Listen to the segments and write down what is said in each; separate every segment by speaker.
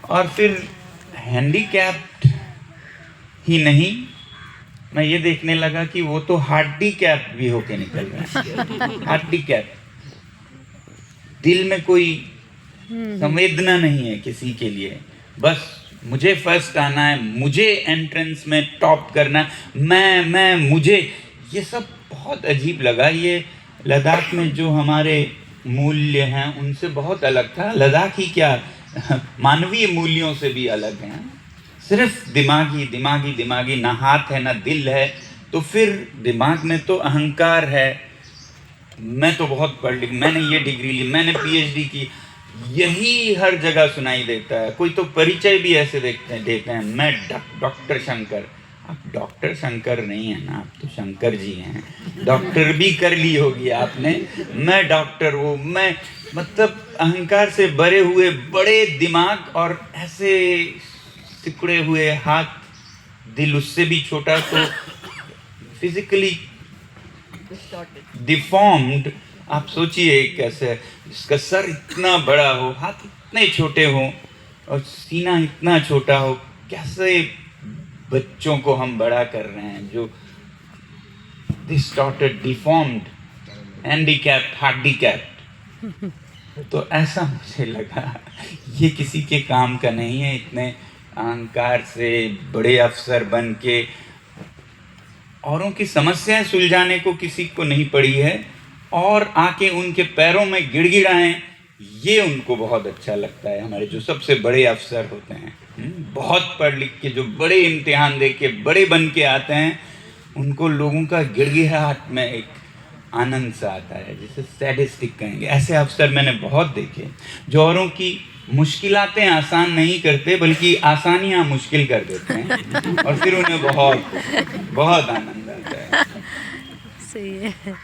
Speaker 1: और फिर हैंडीकैप्ड ही नहीं, मैं ये देखने लगा कि वो तो हार्डीकैप भी होके निकल रहा है। हार्डीकैप, दिल में कोई संवेदना नहीं है किसी के लिए, बस मुझे फर्स्ट आना है, मुझे एंट्रेंस में टॉप करना है, मैं मुझे, ये सब बहुत अजीब लगा। ये लद्दाख में जो हमारे मूल्य हैं उनसे बहुत अलग था। लद्दाख ही क्या, मानवीय मूल्यों से भी अलग हैं। सिर्फ दिमागी दिमागी दिमागी, ना हाथ है ना दिल है। तो फिर दिमाग में तो अहंकार है, मैं तो बहुत पढ़ लिख, मैंने ये डिग्री ली, मैंने पीएचडी की, यही हर जगह सुनाई देता है। कोई तो परिचय भी ऐसे देते हैं, मैं डॉक्टर शंकर। आप डॉक्टर शंकर नहीं है ना, आप तो शंकर जी हैं। डॉक्टर भी कर ली होगी आपने, मैं डॉक्टर हूँ, मैं, मतलब अहंकार से भरे हुए बड़े दिमाग और ऐसे सिकुड़े हुए हाथ, दिल उससे भी छोटा, तो फिजिकली डिफॉर्म्ड। आप सोचिए कैसे, जिसका सर इतना बड़ा हो, हाथ इतने छोटे हो और सीना इतना छोटा हो, कैसे बच्चों को हम बड़ा कर रहे हैं जो डिस्टॉर्टेड, डिफॉर्म्ड, हैंडीकैप्ड, हार्डीकैप्ड। तो ऐसा मुझे लगा ये किसी के काम का नहीं है। इतने अहंकार से बड़े अफसर बन के औरों की समस्याएं सुलझाने को किसी को नहीं पड़ी है, और आके उनके पैरों में गिड़गिड़ाएं, ये उनको बहुत अच्छा लगता है। हमारे जो सबसे बड़े अफसर होते हैं, बहुत पढ़ लिख के जो बड़े इम्तिहान दे के बड़े बन के आते हैं, उनको लोगों का गिड़गिड़ाहट में एक आनंद सा आता है, जिसे सैडिस्टिक कहेंगे। ऐसे अफसर मैंने बहुत देखे जो औरों की मुश्किलातें आसान नहीं करते, बल्कि आसानियां मुश्किल कर देते हैं, और फिर उन्हें बहुत बहुत आनंद आता है।
Speaker 2: सही है।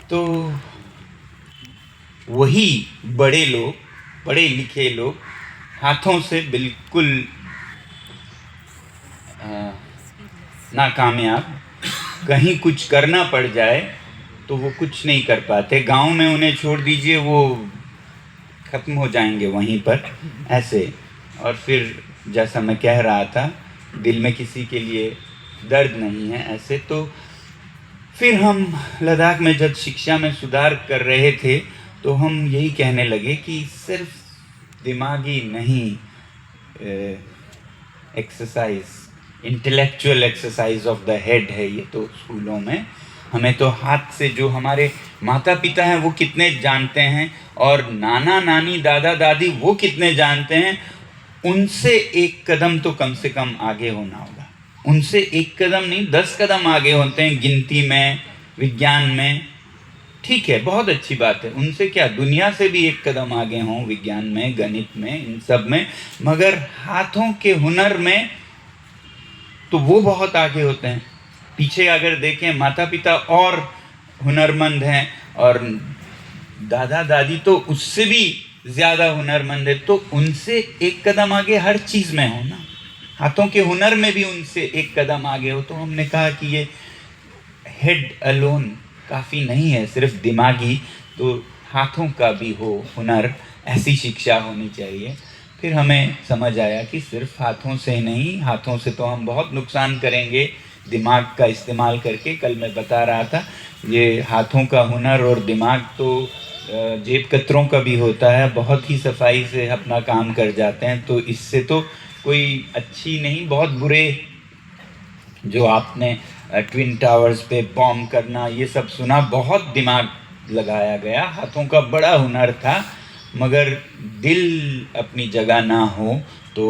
Speaker 1: तो वही बड़े लोग, पढ़े लिखे लोग, हाथों से बिल्कुल नाकामयाब, कहीं कुछ करना पड़ जाए तो वो कुछ नहीं कर पाते। गांव में उन्हें छोड़ दीजिए, वो खत्म हो जाएंगे वहीं पर ऐसे। और फिर जैसा मैं कह रहा था, दिल में किसी के लिए दर्द नहीं है ऐसे। तो फिर हम लद्दाख में जब शिक्षा में सुधार कर रहे थे, तो हम यही कहने लगे कि सिर्फ दिमागी नहीं, exercise, intellectual exercise of the head है ये तो स्कूलों में। हमें तो हाथ से, जो हमारे माता पिता हैं वो कितने जानते हैं, और नाना नानी दादा दादी वो कितने जानते हैं, उनसे एक कदम तो कम से कम आगे होना होगा। उनसे एक कदम नहीं, 10 कदम आगे होते हैं गिनती में, विज्ञान में। ठीक है, बहुत अच्छी बात है, उनसे क्या, दुनिया से भी एक कदम आगे हों, विज्ञान में, गणित में, इन सब में। मगर हाथों के हुनर में तो वो बहुत आगे होते हैं। पीछे अगर देखें, माता पिता और हुनरमंद हैं, और दादा दादी तो उससे भी ज़्यादा हुनरमंद है। तो उनसे एक कदम आगे हर चीज़ में हो ना, हाथों के हुनर में भी उनसे एक कदम आगे हो। तो हमने कहा कि ये हेड अलोन काफ़ी नहीं है, सिर्फ दिमागी, तो हाथों का भी हो हुनर, ऐसी शिक्षा होनी चाहिए। फिर हमें समझ आया कि सिर्फ हाथों से नहीं, हाथों से तो हम बहुत नुकसान करेंगे दिमाग का इस्तेमाल करके। कल मैं बता रहा था, ये हाथों का हुनर और दिमाग तो जेब कतरों का भी होता है, बहुत ही सफाई से अपना काम कर जाते हैं। तो इससे तो कोई अच्छी नहीं, बहुत बुरे, जो आपने ट्विन टावर्स पे बॉम्ब करना ये सब सुना, बहुत दिमाग लगाया गया, हाथों का बड़ा हुनर था। मगर दिल अपनी जगह ना हो तो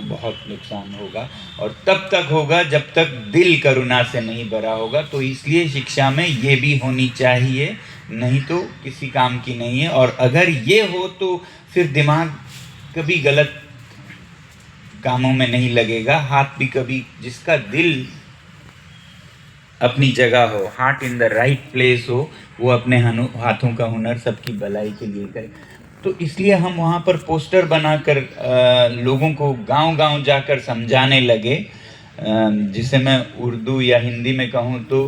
Speaker 1: बहुत नुकसान होगा, और तब तक होगा जब तक दिल करुणा से नहीं भरा होगा। तो इसलिए शिक्षा में ये भी होनी चाहिए, नहीं तो किसी काम की नहीं है। और अगर ये हो तो फिर दिमाग कभी गलत कामों में नहीं लगेगा, हाथ भी कभी, जिसका दिल अपनी जगह हो, heart in the right place हो, वो अपने हाथों का हुनर सबकी भलाई के लिए करे। तो इसलिए हम वहाँ पर पोस्टर बनाकर लोगों को गांव-गांव जाकर समझाने लगे, जिसे मैं उर्दू या हिंदी में कहूँ तो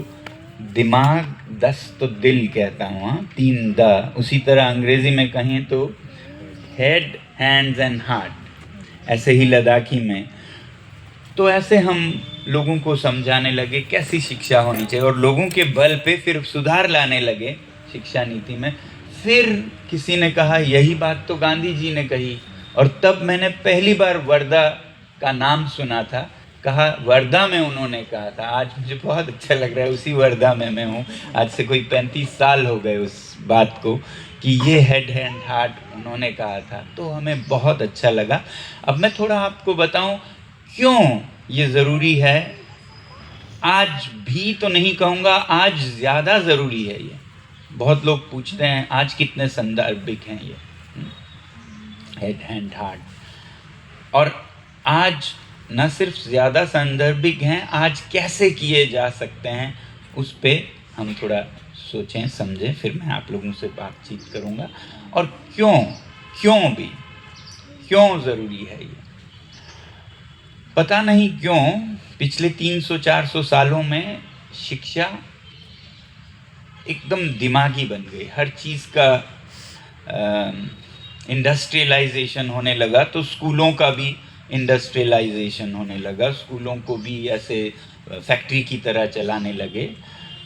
Speaker 1: दिमाग 10 तो दिल कहता हूँ, 3 द। उसी तरह अंग्रेज़ी में कहें तो हेड हैंड्स एंड हार्ट, ऐसे ही लद्दाखी में। तो ऐसे हम लोगों को समझाने लगे कैसी शिक्षा होनी चाहिए, और लोगों के बल पे फिर सुधार लाने लगे शिक्षा नीति में। फिर किसी ने कहा यही बात तो गांधी जी ने कही, और तब मैंने पहली बार वर्धा का नाम सुना था, कहा वर्धा में उन्होंने कहा था। आज मुझे बहुत अच्छा लग रहा है, उसी वर्धा में मैं हूँ। आज से कोई 35 साल हो गए उस बात को, कि ये हेड एंड हार्ट उन्होंने कहा था, तो हमें बहुत अच्छा लगा। अब मैं थोड़ा आपको बताऊं क्यों ये ज़रूरी है। आज भी तो नहीं कहूँगा, आज ज़्यादा ज़रूरी है ये। बहुत लोग पूछते हैं आज कितने संदर्भिक हैं ये हेड एंड हार्ट, और आज न सिर्फ ज़्यादा संदर्भिक हैं, आज कैसे किए जा सकते हैं उस पे हम थोड़ा सोचें समझें, फिर मैं आप लोगों से बातचीत करूँगा। और क्यों ज़रूरी है ये, पता नहीं क्यों पिछले 300-400 सालों में शिक्षा एकदम दिमागी बन गई। हर चीज़ का इंडस्ट्रियलाइजेशन होने लगा, तो स्कूलों का भी इंडस्ट्रियलाइजेशन होने लगा। स्कूलों को भी ऐसे फैक्ट्री की तरह चलाने लगे,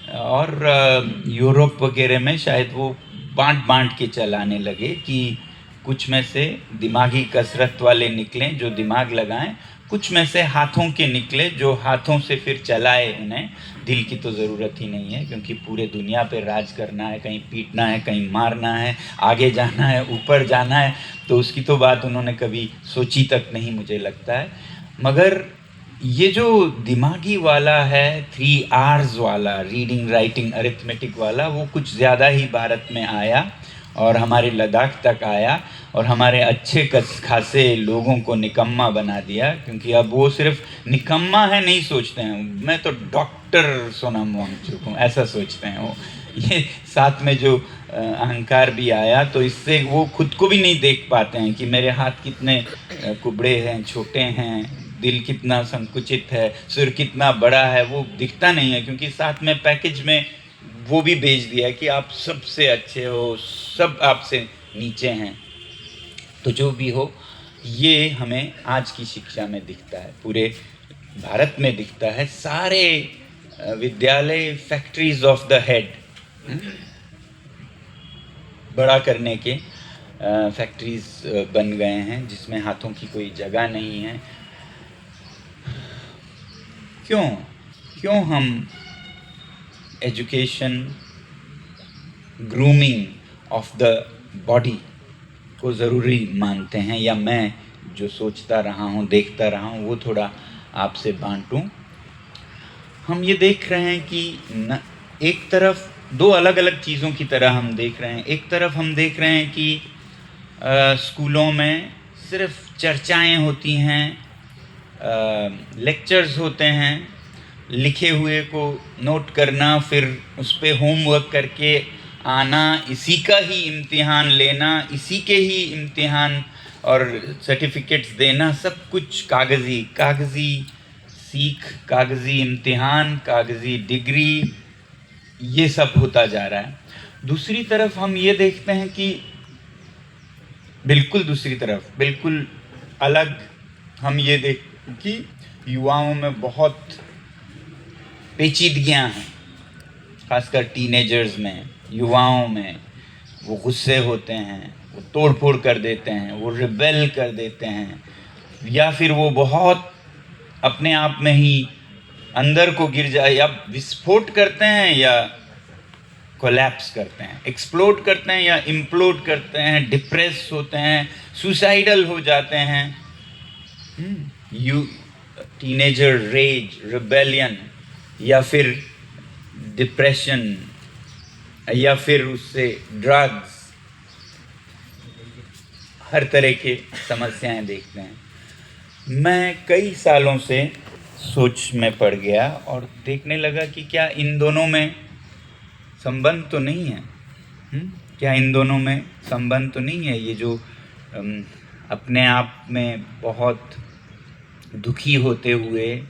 Speaker 1: और यूरोप वगैरह में शायद वो बांट के चलाने लगे कि कुछ में से दिमागी कसरत वाले निकलें जो दिमाग लगाएं, कुछ में से हाथों के निकले जो हाथों से फिर चलाए उन्हें। दिल की तो ज़रूरत ही नहीं है, क्योंकि पूरे दुनिया पे राज करना है, कहीं पीटना है, कहीं मारना है, आगे जाना है, ऊपर जाना है, तो उसकी तो बात उन्होंने कभी सोची तक नहीं, मुझे लगता है। मगर ये जो दिमागी वाला है, 3 R's वाला, रीडिंग राइटिंग अरिथमेटिक वाला, वो कुछ ज़्यादा ही भारत में आया और हमारे लद्दाख तक आया, और हमारे अच्छे खासे लोगों को निकम्मा बना दिया। क्योंकि अब वो सिर्फ निकम्मा है नहीं सोचते हैं, मैं तो डॉक्टर सोनम वांगचुक हूँ ऐसा सोचते हैं वो। ये साथ में जो अहंकार भी आया, तो इससे वो खुद को भी नहीं देख पाते हैं कि मेरे हाथ कितने कुबड़े हैं, छोटे हैं, दिल कितना संकुचित है, सिर कितना बड़ा है, वो दिखता नहीं है। क्योंकि साथ में पैकेज में वो भी भेज दिया है कि आप सबसे अच्छे हो, सब आपसे नीचे हैं। तो जो भी हो, ये हमें आज की शिक्षा में दिखता है, पूरे भारत में दिखता है। सारे विद्यालय फैक्ट्रीज ऑफ द हेड, बड़ा करने के फैक्ट्रीज बन गए हैं, जिसमें हाथों की कोई जगह नहीं है। क्यों हम education, grooming of the body को ज़रूरी मानते हैं, या मैं जो सोचता रहा हूँ, देखता रहा हूँ, वो थोड़ा आपसे बांटूं। हम ये देख रहे हैं कि एक तरफ दो अलग अलग चीज़ों की तरह हम देख रहे हैं। एक तरफ हम देख रहे हैं कि स्कूलों में सिर्फ चर्चाएं होती हैं, लेक्चर्स होते हैं, लिखे हुए को नोट करना, फिर उस पर होमवर्क करके आना, इसी का ही इम्तिहान लेना, इसी के ही इम्तिहान और सर्टिफिकेट्स देना, सब कुछ कागज़ी सीख, कागज़ी इम्तिहान, कागज़ी डिग्री, ये सब होता जा रहा है। दूसरी तरफ हम ये देखते हैं कि बिल्कुल दूसरी तरफ, बिल्कुल अलग, हम ये देख कि युवाओं में बहुत पेचीदगियाँ हैं, खासकर टीनेजर्स में, युवाओं में। वो गुस्से होते हैं, वो तोड़ फोड़ कर देते हैं, वो रिबेल कर देते हैं, या फिर वो बहुत अपने आप में ही अंदर को गिर जाए, या विस्फोट करते हैं या कोलैप्स करते हैं, एक्सप्लोड करते हैं या इम्प्लोड करते हैं, डिप्रेस होते हैं, सुसाइडल हो जाते हैं। टीनेजर रेज, रिबेलियन, या फिर डिप्रेशन, या फिर उससे ड्रग्स, हर तरह के समस्याएं देखते हैं। मैं कई सालों से सोच में पड़ गया और देखने लगा कि क्या इन दोनों में संबंध तो नहीं है। क्या इन दोनों में संबंध तो नहीं है? ये जो अपने आप में बहुत दुखी होते हुए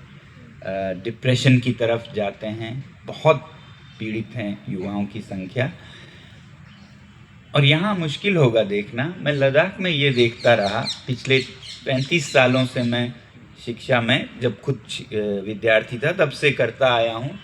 Speaker 1: डिप्रेशन की तरफ जाते हैं, बहुत पीड़ित हैं युवाओं की संख्या, और यहाँ मुश्किल होगा देखना। मैं लद्दाख में ये देखता रहा पिछले 35 सालों से, मैं शिक्षा में जब खुद विद्यार्थी था तब से करता आया हूँ।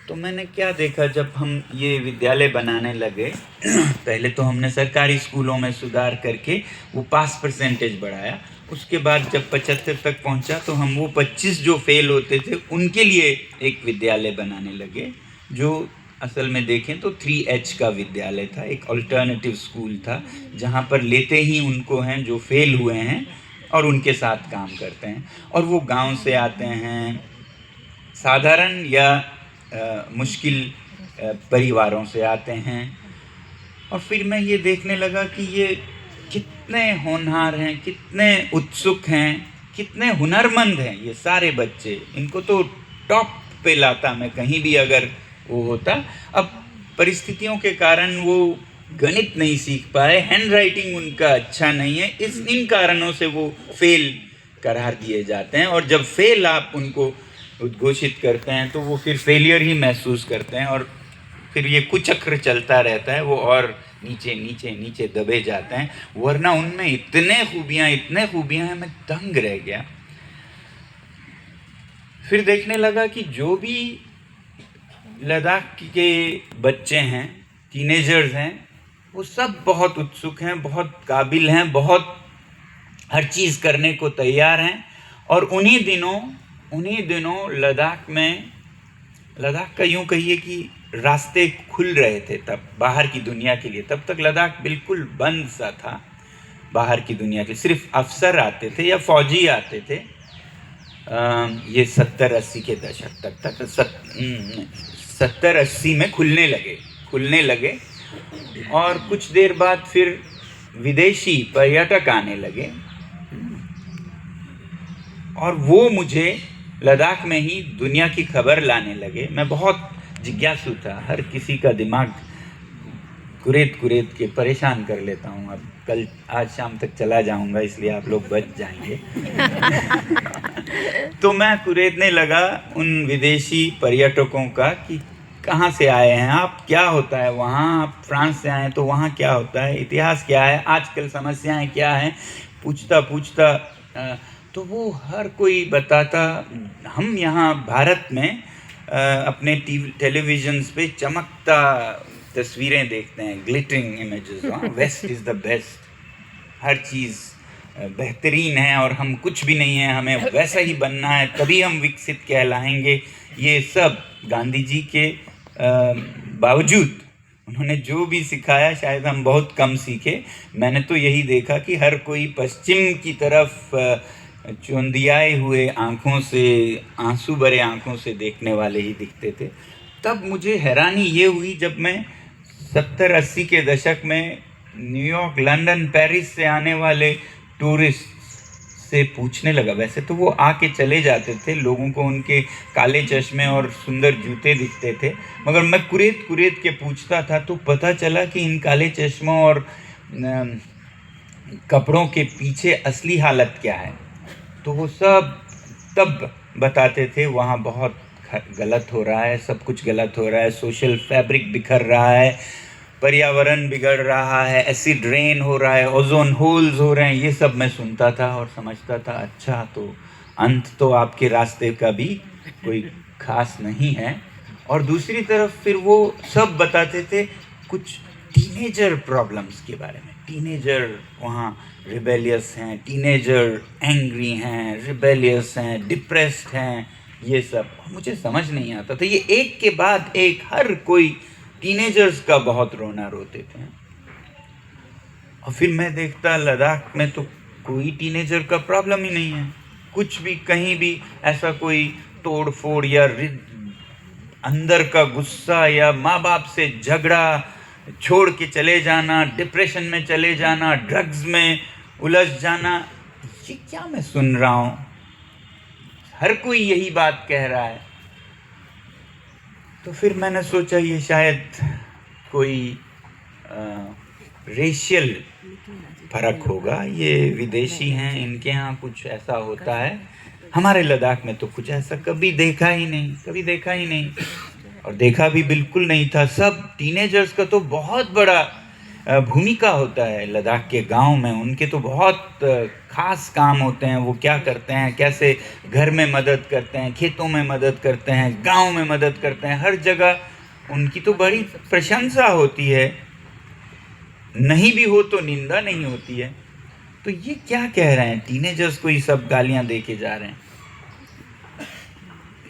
Speaker 1: तो मैंने क्या देखा, जब हम ये विद्यालय बनाने लगे पहले तो हमने सरकारी स्कूलों में सुधार करके वो पास परसेंटेज बढ़ाया। उसके बाद जब 75 तक पहुंचा तो हम वो 25 जो फेल होते थे उनके लिए एक विद्यालय बनाने लगे, जो असल में देखें तो 3H का विद्यालय था, एक अल्टरनेटिव स्कूल था, जहाँ पर लेते ही उनको हैं जो फेल हुए हैं और उनके साथ काम करते हैं। और वो गांव से आते हैं, साधारण या मुश्किल परिवारों से आते हैं। और फिर मैं ये देखने लगा कि ये कितने होनहार हैं, कितने उत्सुक हैं, कितने हुनरमंद हैं ये सारे बच्चे। इनको तो टॉप पे लाता मैं कहीं भी अगर वो होता। अब परिस्थितियों के कारण वो गणित नहीं सीख पाए, हैंड राइटिंग उनका अच्छा नहीं है, इन कारणों से वो फेल करार दिए जाते हैं। और जब फेल आप उनको उद्घोषित करते हैं तो वो फिर फेलियर ही महसूस करते हैं और फिर ये कुचक्र चलता रहता है, वो और नीचे नीचे नीचे दबे जाते हैं। वरना उनमें इतने खूबियाँ हैं, मैं दंग रह गया। फिर देखने लगा कि जो भी लद्दाख के बच्चे हैं, टीनेजर्स हैं, वो सब बहुत उत्सुक हैं, बहुत काबिल हैं, बहुत हर चीज़ करने को तैयार हैं। और उन्हीं दिनों लद्दाख का यूँ कहिए कि रास्ते खुल रहे थे तब बाहर की दुनिया के लिए। तब तक लद्दाख बिल्कुल बंद सा था बाहर की दुनिया के, सिर्फ अफसर आते थे या फौजी आते थे। ये 70-80 के दशक तक 70-80 में खुलने लगे और कुछ देर बाद फिर विदेशी पर्यटक आने लगे और वो मुझे लद्दाख में ही दुनिया की खबर लाने लगे। मैं बहुत जिज्ञासु था, हर किसी का दिमाग कुरेद के परेशान कर लेता हूँ। अब आज शाम तक चला जाऊँगा इसलिए आप लोग बच जाएंगे। तो मैं कुरेदने लगा उन विदेशी पर्यटकों का कि कहाँ से आए हैं आप, क्या होता है वहाँ, आप फ्रांस से आए तो वहाँ क्या होता है, इतिहास क्या है, आजकल समस्याएं क्या हैं, पूछता तो वो हर कोई बताता। हम यहाँ भारत में अपने टेलीविजन्स पे चमकता तस्वीरें देखते हैं, glittering images, west is the best, हर चीज़ बेहतरीन है और हम कुछ भी नहीं है, हमें वैसा ही बनना है तभी हम विकसित कहलाएंगे। ये सब गांधी जी के बावजूद उन्होंने जो भी सिखाया शायद हम बहुत कम सीखे। मैंने तो यही देखा कि हर कोई पश्चिम की तरफ चौंधियाए हुए आँखों से, आंसू भरे आँखों से देखने वाले ही दिखते थे। तब मुझे हैरानी ये हुई जब मैं 70-80 के दशक में न्यूयॉर्क, लंदन, पेरिस से आने वाले टूरिस्ट से पूछने लगा। वैसे तो वो आके चले जाते थे, लोगों को उनके काले चश्मे और सुंदर जूते दिखते थे, मगर मैं कुरेद के पूछता था तो पता चला कि इन काले चश्मों और कपड़ों के पीछे असली हालत क्या है। तो वो सब तब बताते थे वहाँ बहुत गलत हो रहा है, सब कुछ गलत हो रहा है, सोशल फैब्रिक बिखर रहा है, पर्यावरण बिगड़ रहा है, एसिड रेन हो रहा है, ओजोन होल्स हो रहे हैं। ये सब मैं सुनता था और समझता था अच्छा तो अंत तो आपके रास्ते का भी कोई खास नहीं है। और दूसरी तरफ फिर वो सब बताते थे कुछ टीनेजर प्रॉब्लम्स के बारे में। टीनेजर वहाँ रिबेलियस हैं, टीनेजर एंग्री हैं, रिबेलियस हैं, डिप्रेस्ड हैं, ये सब मुझे समझ नहीं आता था। ये एक के बाद एक हर कोई टीनेजर्स का बहुत रोना रोते थे। और फिर मैं देखता लद्दाख में तो कोई टीनेजर का प्रॉब्लम ही नहीं है, कुछ भी कहीं भी ऐसा कोई तोड़ फोड़ या अंदर का गुस्सा या माँ बाप से झगड़ा, छोड़ के चले जाना, डिप्रेशन में चले जाना, ड्रग्स में उलझ जाना, ये क्या मैं सुन रहा हूँ? हर कोई यही बात कह रहा है। तो फिर मैंने सोचा ये शायद कोई रेशियल फर्क होगा, ये विदेशी हैं, इनके यहाँ कुछ ऐसा होता है, हमारे लद्दाख में तो कुछ ऐसा कभी देखा ही नहीं और देखा भी बिल्कुल नहीं था। सब टीनेजर्स का तो बहुत बड़ा भूमिका होता है लद्दाख के गांव में। उनके तो बहुत खास काम होते हैं। वो क्या करते हैं, कैसे घर में मदद करते हैं, खेतों में मदद करते हैं, गांव में मदद करते हैं, हर जगह उनकी तो बड़ी प्रशंसा होती है। नहीं भी हो तो निंदा नहीं होती है। तो ये क्या कह रहे हैं, टीनेजर्स को ये सब गालियां दे के जा रहे हैं।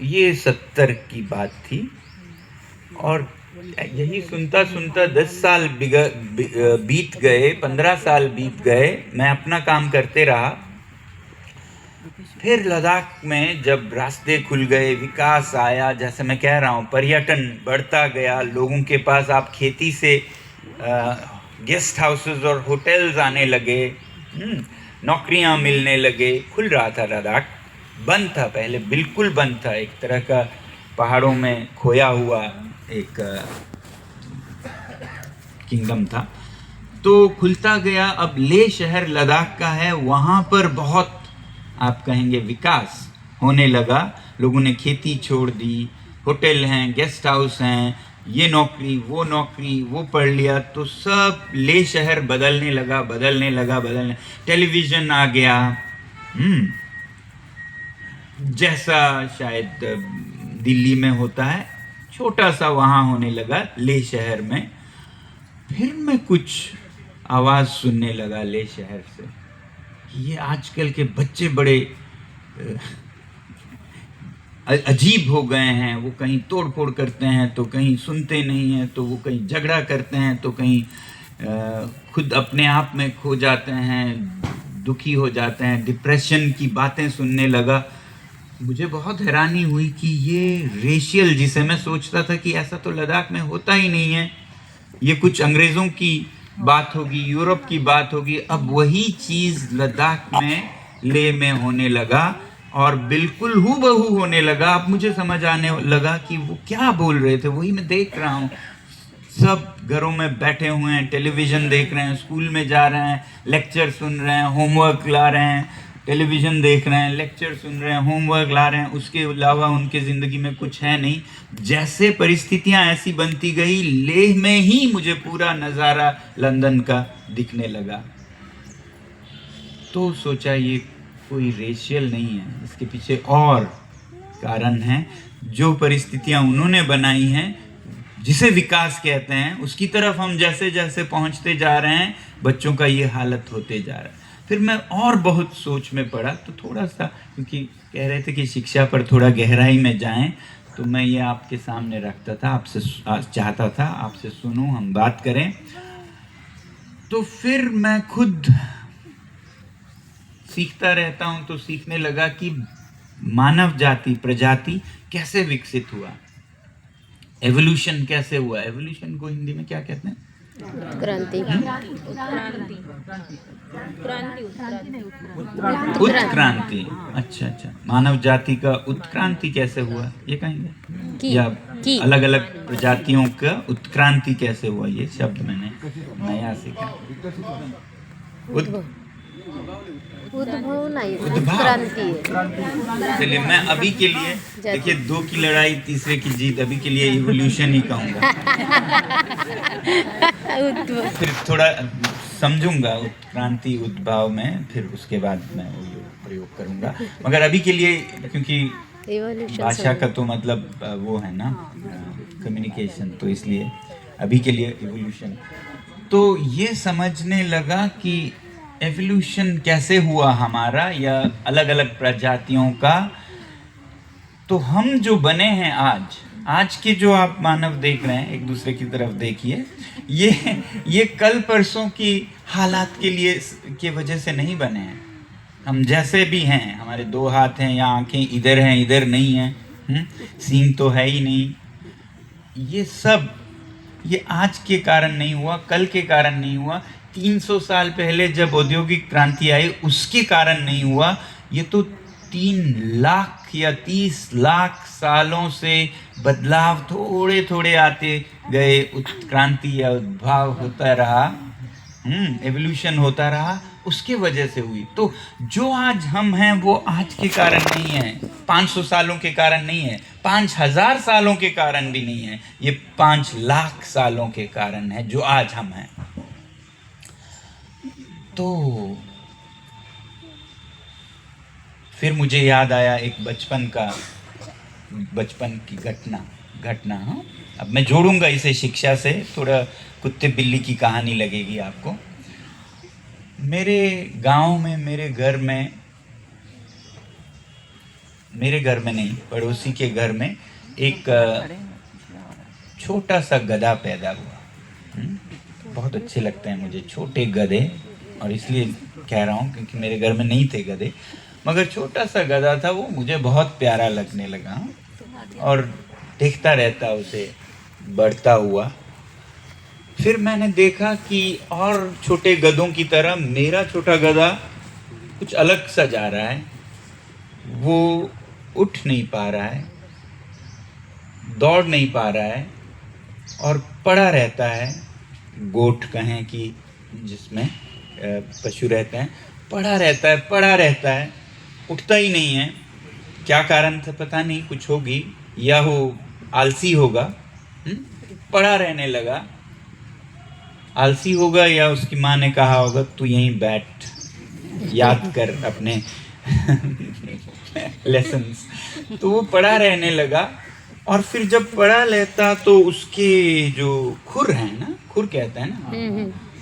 Speaker 1: ये 70 की बात थी और यही सुनता सुनता 10 साल बीत गए, 15 साल बीत गए। मैं अपना काम करते रहा। फिर लद्दाख में जब रास्ते खुल गए, विकास आया, जैसे मैं कह रहा हूँ, पर्यटन बढ़ता गया, लोगों के पास आप खेती से गेस्ट हाउसेस और होटल्स आने लगे, नौकरियां मिलने लगे, खुल रहा था लद्दाख। बंद था पहले, बिल्कुल बंद था, एक तरह का पहाड़ों में खोया हुआ एक किंगडम था। तो खुलता गया। अब लेह शहर लद्दाख का है, वहाँ पर बहुत आप कहेंगे विकास होने लगा। लोगों ने खेती छोड़ दी, होटल हैं, गेस्ट हाउस हैं, ये नौकरी, वो पढ़ लिया, तो सब लेह शहर बदलने लगा। टेलीविज़न आ गया, जैसा शायद दिल्ली में होता है, छोटा सा वहाँ होने लगा लेह शहर में। फिर मैं कुछ आवाज़ सुनने लगा लेह शहर से कि ये आजकल के बच्चे बड़े अजीब हो गए हैं। वो कहीं तोड़ फोड़ करते हैं तो कहीं सुनते नहीं हैं, तो वो कहीं झगड़ा करते हैं तो कहीं खुद अपने आप में खो जाते हैं, दुखी हो जाते हैं। डिप्रेशन की बातें सुनने लगा। मुझे बहुत हैरानी हुई कि ये रेशियल, जिसे मैं सोचता था कि ऐसा तो लद्दाख में होता ही नहीं है, ये कुछ अंग्रेज़ों की बात होगी, यूरोप की बात होगी। अब वही चीज़ लद्दाख में, लेह में होने लगा और बिल्कुल हूबहू होने लगा। अब मुझे समझ आने लगा कि वो क्या बोल रहे थे। वही मैं देख रहा हूँ, सब घरों में बैठे हुए हैं, टेलीविज़न देख रहे हैं, स्कूल में जा रहे हैं, लेक्चर सुन रहे हैं, होमवर्क ला रहे हैं, टेलीविज़न देख रहे हैं, लेक्चर सुन रहे हैं, होमवर्क ला रहे हैं। उसके अलावा उनके ज़िंदगी में कुछ है नहीं। जैसे परिस्थितियाँ ऐसी बनती गई, लेह में ही मुझे पूरा नज़ारा लंदन का दिखने लगा। तो सोचा ये कोई रेशियल नहीं है, इसके पीछे और कारण हैं। जो परिस्थितियाँ उन्होंने बनाई हैं, जिसे विकास कहते हैं, उसकी तरफ हम जैसे जैसे पहुँचते जा रहे हैं, बच्चों का ये हालत होते जा रहा है। फिर मैं और बहुत सोच में पड़ा, तो थोड़ा सा, क्योंकि कह रहे थे कि शिक्षा पर थोड़ा गहराई में जाएं, तो मैं ये आपके सामने रखता था, आपसे चाहता था आपसे सुनूं, हम बात करें। तो फिर मैं खुद सीखता रहता हूं, तो सीखने लगा कि मानव जाति, प्रजाति कैसे विकसित हुआ, एवोल्यूशन कैसे हुआ। एवोल्यूशन को हिंदी में क्या कहते हैं?
Speaker 2: उत्क्रांति।
Speaker 1: उत्क्रांति। अच्छा, मानव जाति का उत्क्रांति कैसे हुआ, ये कहेंगे? या अलग अलग प्रजातियों का उत्क्रांति कैसे हुआ, ये शब्द मैंने नया सीखा।
Speaker 2: उद्भव नहीं, उत्क्रांति।
Speaker 1: चलिए, मैं अभी के लिए, देखिए, 2 की लड़ाई तीसरे की जीत, अभी के लिए इवोल्यूशन ही कहूँगा। फिर थोड़ा समझूंगा उत्क्रांति, उद्भव में, फिर उसके बाद मैं वो प्रयोग करूँगा। मगर अभी के लिए, क्योंकि भाषा का तो मतलब वो है ना, कम्युनिकेशन, तो इसलिए अभी के लिए इवोल्यूशन। तो ये समझने लगा कि एवोल्यूशन कैसे हुआ हमारा, या अलग अलग प्रजातियों का। तो हम जो बने हैं आज के जो आप मानव देख रहे हैं, एक दूसरे की तरफ देखिए, ये कल परसों की हालात के वजह से नहीं बने हैं। हम जैसे भी हैं, हमारे 2 हाथ हैं या आंखें इधर हैं इधर नहीं हैं, सींग तो है ही नहीं, ये सब ये आज के कारण नहीं हुआ, कल के कारण नहीं हुआ, 300 साल पहले जब औद्योगिक क्रांति आई उसके कारण नहीं हुआ। ये तो 3 लाख या 30 लाख सालों से बदलाव थोड़े थोड़े आते गए, उत्क्रांति या उद्भव होता रहा, एवोल्यूशन होता रहा, उसके वजह से हुई। तो जो आज हम हैं वो आज के कारण नहीं है, 500 सालों के कारण नहीं है, 5000 सालों के कारण भी नहीं है, ये 5 लाख सालों के कारण है जो आज हम हैं। तो फिर मुझे याद आया एक बचपन की घटना। हाँ, अब मैं जोड़ूंगा इसे शिक्षा से, थोड़ा कुत्ते बिल्ली की कहानी लगेगी आपको। मेरे गांव में, मेरे घर में नहीं, पड़ोसी के घर में एक छोटा सा गधा पैदा हुआ। बहुत अच्छे लगते हैं मुझे छोटे गधे, और इसलिए कह रहा हूँ क्योंकि मेरे घर में नहीं थे गधे, मगर छोटा सा गधा था वो, मुझे बहुत प्यारा लगने लगा और देखता रहता उसे बढ़ता हुआ। फिर मैंने देखा कि और छोटे गधों की तरह मेरा छोटा गधा कुछ अलग सा जा रहा है। वो उठ नहीं पा रहा है, दौड़ नहीं पा रहा है और पड़ा रहता है। गोठ कहें कि जिसमें पशु रहते हैं, पड़ा रहता है, उठता ही नहीं है। क्या कारण था पता नहीं, कुछ होगी, या वो आलसी होगा, पड़ा रहने लगा। आलसी होगा या उसकी माँ ने कहा होगा तू यहीं बैठ, याद कर अपने लेसन्स। तो वो पड़ा रहने लगा, और फिर जब पड़ा रहता तो उसके जो खुर हैं ना, खुर कहते हैं ना,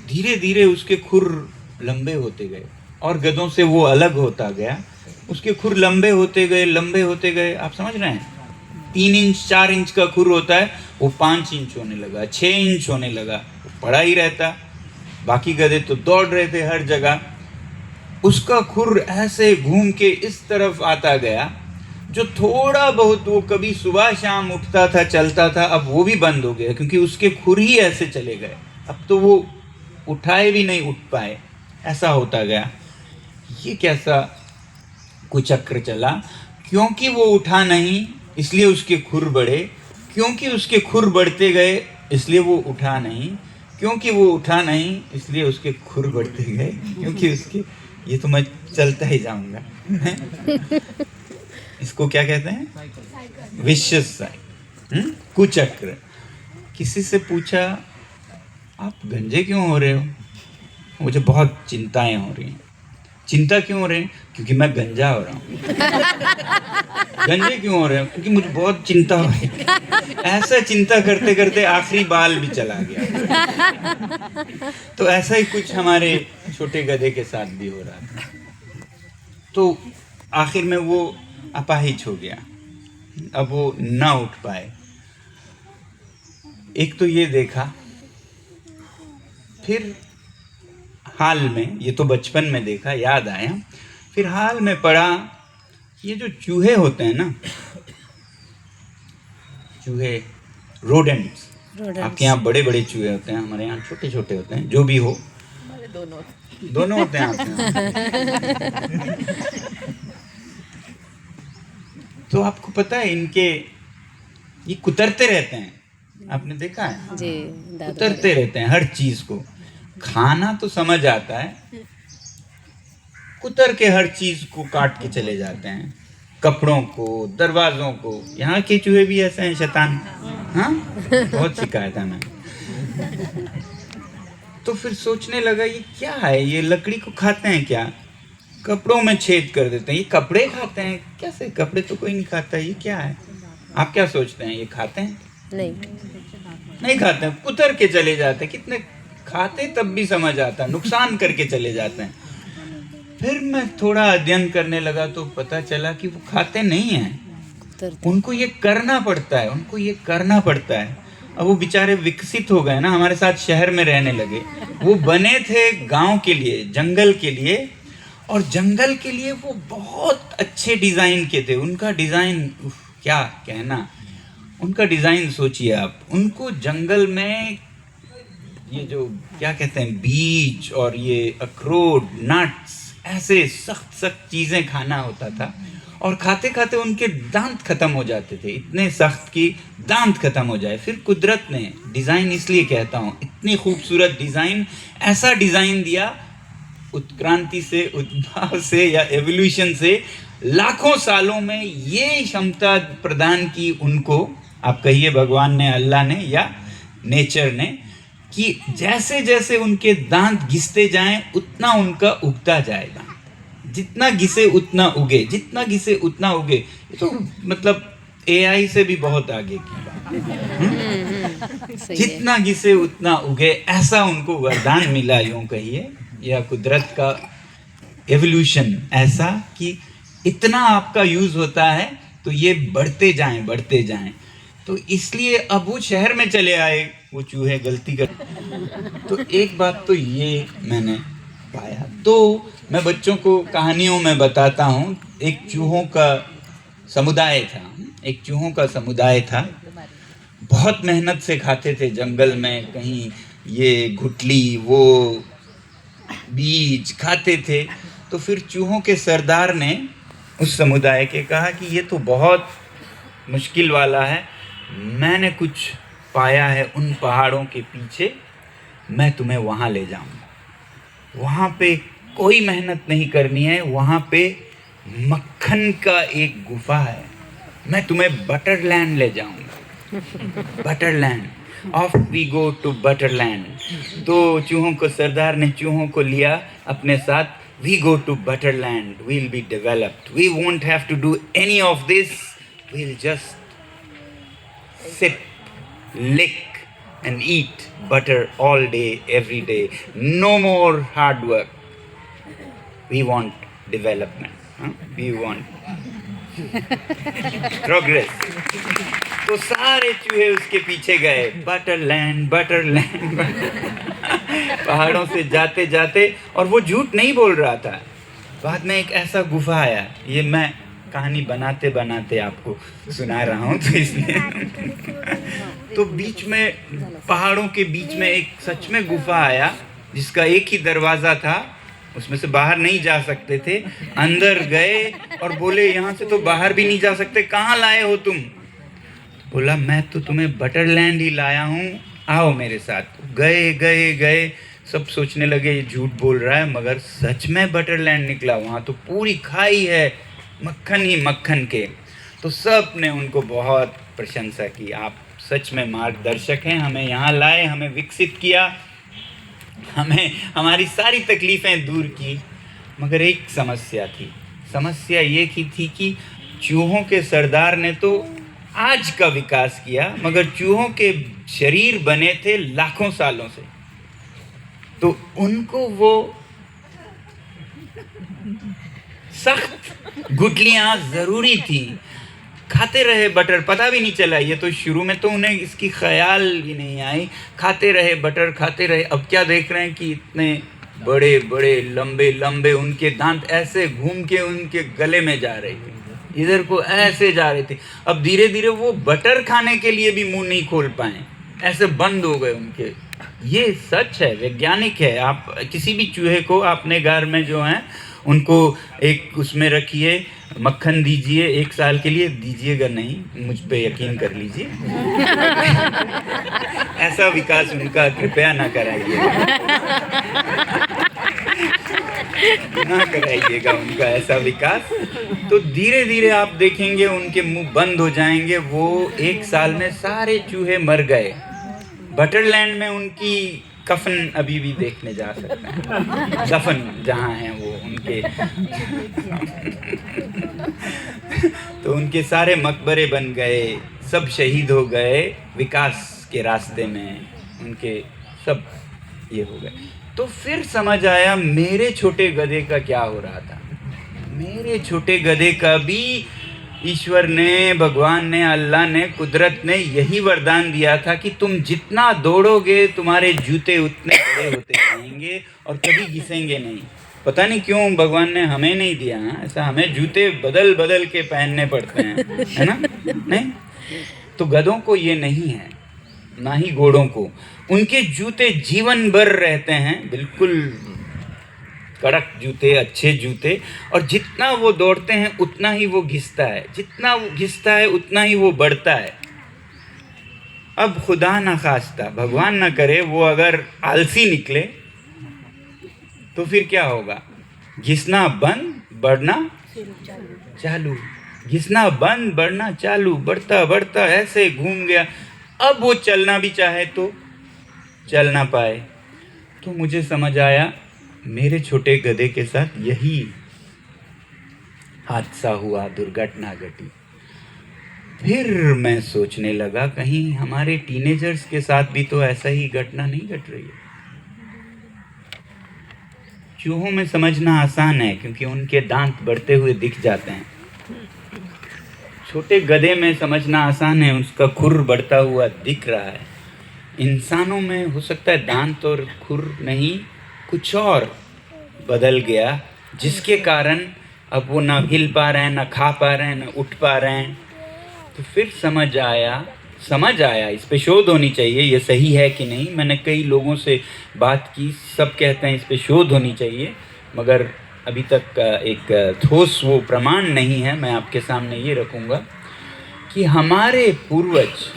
Speaker 1: धीरे धीरे उसके खुर लंबे होते गए और गधों से वो अलग होता गया। उसके खुर लंबे होते गए, आप समझ रहे हैं? 3 इंच 4 इंच का खुर होता है, वो 5 इंच होने लगा, 6 इंच होने लगा। वो पड़ा ही रहता, बाकी गधे तो दौड़ रहे थे हर जगह। उसका खुर ऐसे घूम के इस तरफ आता गया, जो थोड़ा बहुत वो कभी सुबह शाम उठता था, चलता था, अब वो भी बंद हो गया क्योंकि उसके खुर ही ऐसे चले गए। अब तो वो उठाए भी नहीं उठ पाए, ऐसा होता गया। ये कैसा कुचक्र चला? क्योंकि वो उठा नहीं इसलिए उसके खुर बढ़े, क्योंकि उसके खुर बढ़ते गए इसलिए वो उठा नहीं, क्योंकि वो उठा नहीं इसलिए उसके खुर बढ़ते गए, क्योंकि उसके, ये तो मैं चलता ही जाऊंगा। इसको क्या कहते हैं? विशियस साइकिल, कुचक्र। किसी से पूछा आप गंजे क्यों हो रहे हो? मुझे बहुत चिंताएं हो रही हैं। चिंता क्यों हो रहे हैं? क्योंकि मैं गंजा हो रहा हूँ। गंजे क्यों हो रहे हो? क्योंकि मुझे बहुत चिंता हो रही है। ऐसा चिंता करते करते आखिरी बाल भी चला गया। तो ऐसा ही कुछ हमारे छोटे गधे के साथ भी हो रहा था। तो आखिर में वो अपाहिज हो गया, अब वो ना उठ पाए। एक तो ये देखा, फिर हाल में, ये तो बचपन में देखा, याद आया, फिर हाल में पढ़ा, ये जो चूहे होते हैं ना, चूहे, रोडेंट्स, आपके यहाँ बड़े बड़े चूहे होते हैं, हमारे यहाँ छोटे छोटे होते हैं, जो भी हो, दोनों होते हैं आपके यहाँ। तो आपको पता है इनके, ये कुतरते रहते हैं, आपने देखा है
Speaker 2: जी,
Speaker 1: कुतरते रहते हैं हर चीज को। खाना तो समझ आता है, कुतर के हर चीज को काट के चले जाते हैं, कपड़ों को, दरवाजों को। यहाँ के चूहे भी ऐसे हैं शैतान, हाँ, बहुत शिकायत है मैं। तो फिर सोचने लगा ये क्या है, ये लकड़ी को खाते हैं क्या, कपड़ों में छेद कर देते हैं, ये कपड़े खाते हैं कैसे? कपड़े तो कोई नहीं खाता, ये क्या है? आप क्या सोचते हैं, ये खाते हैं? नहीं खाते हैं, कुतर के चले जाते हैं। कितने खाते तब भी समझ आता, नुकसान करके चले जाते हैं। फिर मैं थोड़ा अध्ययन करने लगा तो पता चला कि वो खाते नहीं हैं, उनको ये करना पड़ता है, अब वो बेचारे विकसित हो गए ना, हमारे साथ शहर में रहने लगे। वो बने थे गांव के लिए, जंगल के लिए, और जंगल के लिए वो बहुत अच्छे डिज़ाइन के थे। उनका डिज़ाइन, क्या कहना, उनका डिज़ाइन सोचिए आप। उनको जंगल में ये जो क्या कहते हैं, बीज और ये अखरोट, नट्स, ऐसे सख्त सख्त चीज़ें खाना होता था, और खाते खाते उनके दांत खत्म हो जाते थे, इतने सख्त कि दांत खत्म हो जाए। फिर कुदरत ने डिज़ाइन, इसलिए कहता हूँ, इतनी खूबसूरत डिज़ाइन, ऐसा डिज़ाइन दिया, उत्क्रांति से, उद्भाव से या एवोल्यूशन से लाखों सालों में ये क्षमता प्रदान की उनको, आप कहिए भगवान ने, अल्लाह ने या नेचर ने, कि जैसे जैसे उनके दांत घिसते जाएं उतना उनका उगता जाएगा, जितना घिसे उतना उगे, जितना घिसे उतना उगे। ये तो मतलब AI से भी बहुत आगे की बात।
Speaker 2: सही है।
Speaker 1: जितना घिसे उतना उगे, ऐसा उनको वरदान मिला, यूं कहिए, या कुदरत का एवोल्यूशन ऐसा कि इतना आपका यूज होता है तो ये बढ़ते जाएं बढ़ते जाएं। तो इसलिए अब वो शहर में चले आए, वो चूहे गलती कर। तो एक बात तो ये मैंने पाया। तो मैं बच्चों को कहानियों में बताता हूँ। एक चूहों का समुदाय था, एक चूहों का समुदाय था। बहुत मेहनत से खाते थे जंगल में, कहीं ये गुठली वो बीज खाते थे। तो फिर चूहों के सरदार ने उस समुदाय के कहा कि ये तो बहुत मुश्किल वाला है, मैंने कुछ पाया है उन पहाड़ों के पीछे, मैं तुम्हें वहाँ ले जाऊँगा। वहाँ पे कोई मेहनत नहीं करनी है, वहाँ पे मक्खन का एक गुफा है, मैं तुम्हें बटरलैंड ले जाऊँगा। बटरलैंड, ऑफ वी गो टू बटरलैंड। तो चूहों को सरदार ने चूहों को लिया अपने साथ। We go to Butterland, we'll be developed, we won't have to do any of this, we'll just sip, lick and eat butter all day, every day. No more hard work. We want development. We want progress. तो सारे चूहे उसके पीछे गए, बटरलैंड बटरलैंड। पहाड़ों से जाते जाते, और वो झूठ नहीं बोल रहा था। बाद में एक ऐसा गुफा आया, ये मैं कहानी बनाते बनाते आपको सुना रहा हूँ, तो इसलिए तो बीच में, पहाड़ों के बीच में एक सच में गुफा आया जिसका एक ही दरवाज़ा था, उसमें से बाहर नहीं जा सकते थे। अंदर गए और बोले यहाँ से तो बाहर भी नहीं जा सकते, कहाँ लाए हो तुम? बोला मैं तो तुम्हें बटरलैंड ही लाया हूँ, आओ मेरे साथ। गए गए गए, सब सोचने लगे ये झूठ बोल रहा है, मगर सच में बटरलैंड निकला। वहाँ तो पूरी खाई है मक्खन ही मक्खन के। तो सब ने उनको बहुत प्रशंसा की, आप सच में मार्गदर्शक हैं, हमें यहाँ लाए, हमें विकसित किया, हमें हमारी सारी तकलीफ़ें दूर की। मगर एक समस्या थी, समस्या ये की थी कि चूहों के सरदार ने तो आज का विकास किया, मगर चूहों के शरीर बने थे लाखों सालों से। तो उनको वो सख्त गुठलियाँ ज़रूरी थी। खाते रहे बटर, पता भी नहीं चला, ये तो शुरू में तो उन्हें इसकी ख्याल भी नहीं आई। खाते रहे बटर, खाते रहे। अब क्या देख रहे हैं कि इतने बड़े बड़े लंबे लंबे उनके दांत ऐसे घूम के उनके गले में जा रहे थे, इधर को ऐसे जा रहे थे। अब धीरे धीरे वो बटर खाने के लिए भी मुंह नहीं खोल पाए, ऐसे बंद हो गए उनके। ये सच है, वैज्ञानिक है। आप किसी भी चूहे को अपने घर में जो है उनको एक उसमें रखिए, मक्खन दीजिए, 1 साल के लिए दीजिएगा नहीं, मुझ पे यकीन कर लीजिए। ऐसा विकास उनका कृपया ना कराइएगा, ना कराइएगा उनका ऐसा विकास। तो धीरे धीरे आप देखेंगे उनके मुंह बंद हो जाएंगे। वो 1 साल में सारे चूहे मर गए। बटरलैंड में उनकी कफन अभी भी देखने जा सकते हैं, दफन जहाँ हैं वो उनके। तो उनके सारे मकबरे बन गए, सब शहीद हो गए विकास के रास्ते में, उनके सब ये हो गए। तो फिर समझ आया मेरे छोटे गधे का क्या हो रहा था। मेरे छोटे गधे का भी ईश्वर ने, भगवान ने, अल्लाह ने, कुदरत ने यही वरदान दिया था कि तुम जितना दौड़ोगे तुम्हारे जूते उतने बड़े होते जाएंगे और कभी घिसेंगे नहीं। पता नहीं क्यों भगवान ने हमें नहीं दिया ऐसा, हमें जूते बदल बदल के पहनने पड़ते हैं, है ना? नहीं, तो गधों को ये नहीं है, ना ही घोड़ों को। उनके जूते जीवन भर रहते हैं, बिल्कुल कड़क जूते, अच्छे जूते। और जितना वो दौड़ते हैं उतना ही वो घिसता है, जितना वो घिसता है उतना ही वो बढ़ता है। अब खुदा ना खास्ता, भगवान ना करे, वो अगर आलसी निकले तो फिर क्या होगा? घिसना बंद, बढ़ना चालू, घिसना बंद, बढ़ना चालू, बढ़ता बढ़ता ऐसे घूम गया। अब वो चलना भी चाहे तो चल ना पाए। तो मुझे समझ आया मेरे छोटे गधे के साथ यही हादसा हुआ, दुर्घटना घटी। फिर मैं सोचने लगा कहीं हमारे टीनेजर्स के साथ भी तो ऐसा ही घटना नहीं घट रही है। चूहों में समझना आसान है क्योंकि उनके दांत बढ़ते हुए दिख जाते हैं। छोटे गधे में समझना आसान है, उसका खुर बढ़ता हुआ दिख रहा है। इंसानों में हो सकता है दांत और खुर नहीं, कुछ और बदल गया जिसके कारण अब वो ना हिल पा रहे हैं, ना खा पा रहे हैं, ना उठ पा रहे हैं। तो फिर समझ आया इस पे शोध होनी चाहिए, ये सही है कि नहीं। मैंने कई लोगों से बात की, सब कहते हैं इस पे शोध होनी चाहिए, मगर अभी तक एक ठोस वो प्रमाण नहीं है। मैं आपके सामने ये रखूँगा कि हमारे पूर्वज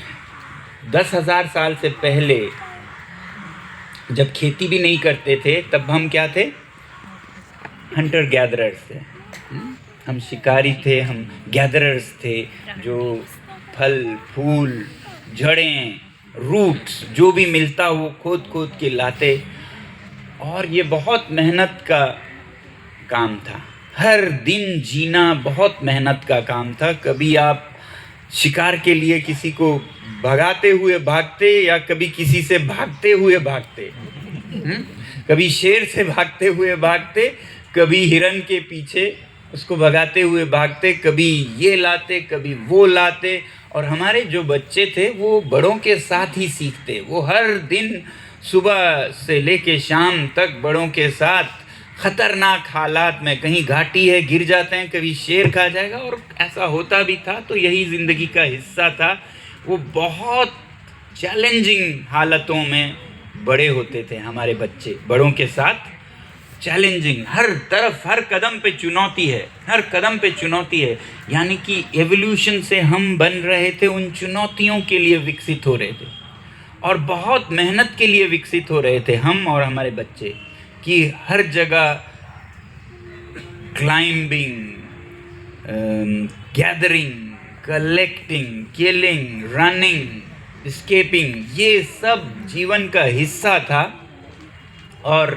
Speaker 1: 10,000 साल से पहले जब खेती भी नहीं करते थे तब हम क्या थे? हंटर गैदरर्स थे। हम शिकारी थे, हम गैदरर्स थे जो फल फूल जड़ें रूट्स जो भी मिलता वो खोद के लाते। और ये बहुत मेहनत का काम था, हर दिन जीना बहुत मेहनत का काम था। कभी आप शिकार के लिए किसी को भगाते हुए भागते या कभी किसी से भागते हुए भागते, कभी शेर से भागते हुए भागते, कभी हिरन के पीछे उसको भगाते हुए भागते, कभी ये लाते कभी वो लाते। और हमारे जो बच्चे थे वो बड़ों के साथ ही सीखते। वो हर दिन सुबह से लेके शाम तक बड़ों के साथ खतरनाक हालात में, कहीं घाटी है गिर जाते हैं, कभी शेर खा जाएगा, और ऐसा होता भी था। तो यही ज़िंदगी का हिस्सा था। वो बहुत चैलेंजिंग हालतों में बड़े होते थे हमारे बच्चे, बड़ों के साथ चैलेंजिंग। हर तरफ हर कदम पे चुनौती है, हर कदम पे चुनौती है। यानी कि एवोल्यूशन से हम बन रहे थे उन चुनौतियों के लिए विकसित हो रहे थे, और बहुत मेहनत के लिए विकसित हो रहे थे हम और हमारे बच्चे। कि हर जगह climbing, gathering, collecting, killing, running, escaping, ये सब जीवन का हिस्सा था। और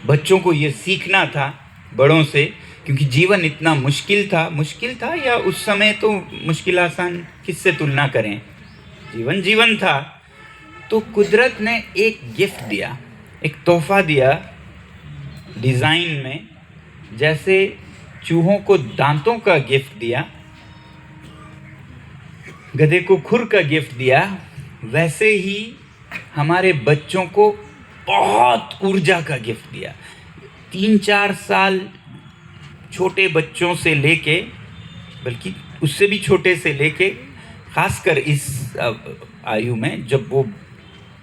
Speaker 1: बच्चों को ये सीखना था बड़ों से, क्योंकि जीवन इतना मुश्किल था या उस समय तो मुश्किल आसान किससे तुलना करें, जीवन था। तो कुदरत ने एक गिफ्ट दिया, एक तोहफा दिया डिज़ाइन में। जैसे चूहों को दांतों का गिफ्ट दिया, गधे को खुर का गिफ्ट दिया, वैसे ही हमारे बच्चों को बहुत ऊर्जा का गिफ्ट दिया। 3-4 साल छोटे बच्चों से लेके, बल्कि उससे भी छोटे से लेके, खासकर इस आयु में जब वो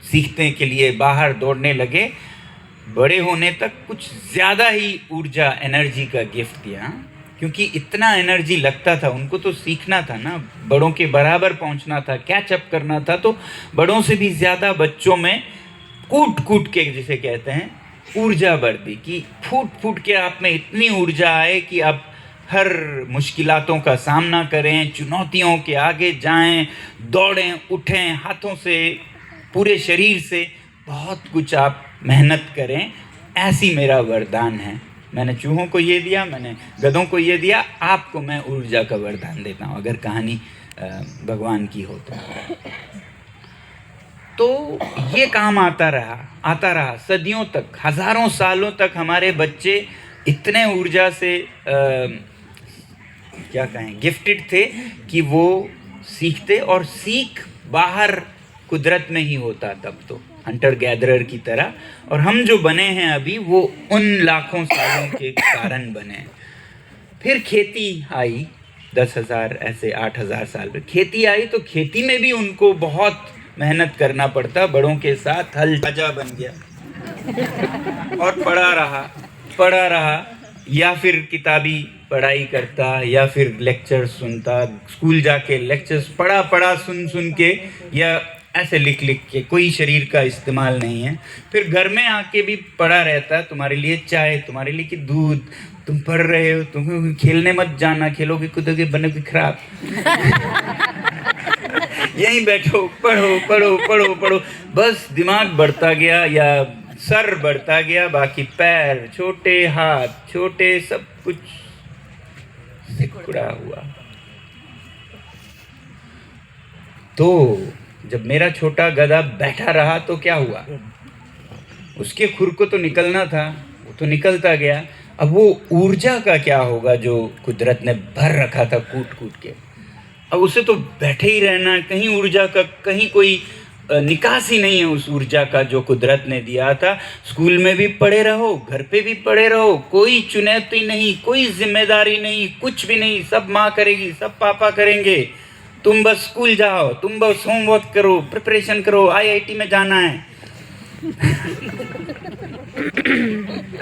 Speaker 1: सीखने के लिए बाहर दौड़ने लगे, बड़े होने तक कुछ ज़्यादा ही ऊर्जा, एनर्जी का गिफ्ट दिया। क्योंकि इतना एनर्जी लगता था उनको, तो सीखना था ना, बड़ों के बराबर पहुंचना था, कैचअप करना था। तो बड़ों से भी ज़्यादा बच्चों में कूट के, जिसे कहते हैं, ऊर्जा बढ़ दी। कि फूट के आप में इतनी ऊर्जा आए कि आप हर मुश्किलातों का सामना करें, चुनौतियों के आगे जाएं, दौड़ें, उठें, हाथों से, पूरे शरीर से बहुत कुछ आप मेहनत करें। ऐसी मेरा वरदान है। मैंने चूहों को ये दिया, मैंने गधों को ये दिया, आपको मैं ऊर्जा का वरदान देता हूँ, अगर कहानी भगवान की हो तो ये काम आता रहा सदियों तक, हजारों सालों तक। हमारे बच्चे इतने ऊर्जा से क्या कहें, गिफ्टेड थे कि वो सीखते, और सीख बाहर कुदरत में ही होता तब तो, हंटर गैदरर की तरह। और हम जो बने हैं अभी, वो उन लाखों सालों के कारण बने। फिर खेती आई, 10,000 ऐसे 8,000 साल में खेती आई। तो खेती में भी उनको बहुत मेहनत करना पड़ता। बड़ों के साथ हल राजा बन गया और पढ़ा रहा, या फिर किताबी पढ़ाई करता, या फिर लेक्चर सुनता, स्कूल जाके लेक्चर्स पढ़ा सुन के, या ऐसे लिख के। कोई शरीर का इस्तेमाल नहीं है। फिर घर में आके भी पड़ा रहता, तुम्हारे लिए चाय, तुम्हारे लिए कि दूध, तुम पढ़ रहे हो, तुम खेलने मत जाना, खेलोगे कूदोगे बनोगे खराब। यहीं बैठो, पढ़ो पढ़ो पढ़ो पढ़ो, बस दिमाग बढ़ता गया या सर बढ़ता गया, बाकी पैर छोटे, हाथ छोटे, सब कुछ सिकुड़ा हुआ। तो जब मेरा छोटा गधा बैठा रहा तो क्या हुआ, उसके खुर को तो निकलना था, वो तो निकलता गया। अब वो ऊर्जा का क्या होगा जो कुदरत ने भर रखा था कूट कूट के, अब उसे तो बैठे ही रहना, कहीं ऊर्जा का कहीं कोई निकास ही नहीं है उस ऊर्जा का जो कुदरत ने दिया था। स्कूल में भी पढ़े रहो, घर पे भी पढ़े रहो, कोई चुनौती नहीं, कोई जिम्मेदारी नहीं, कुछ भी नहीं, सब माँ करेगी, सब पापा करेंगे, तुम बस स्कूल जाओ, तुम बस होमवर्क करो, प्रिपरेशन करो, आईआईटी में जाना है।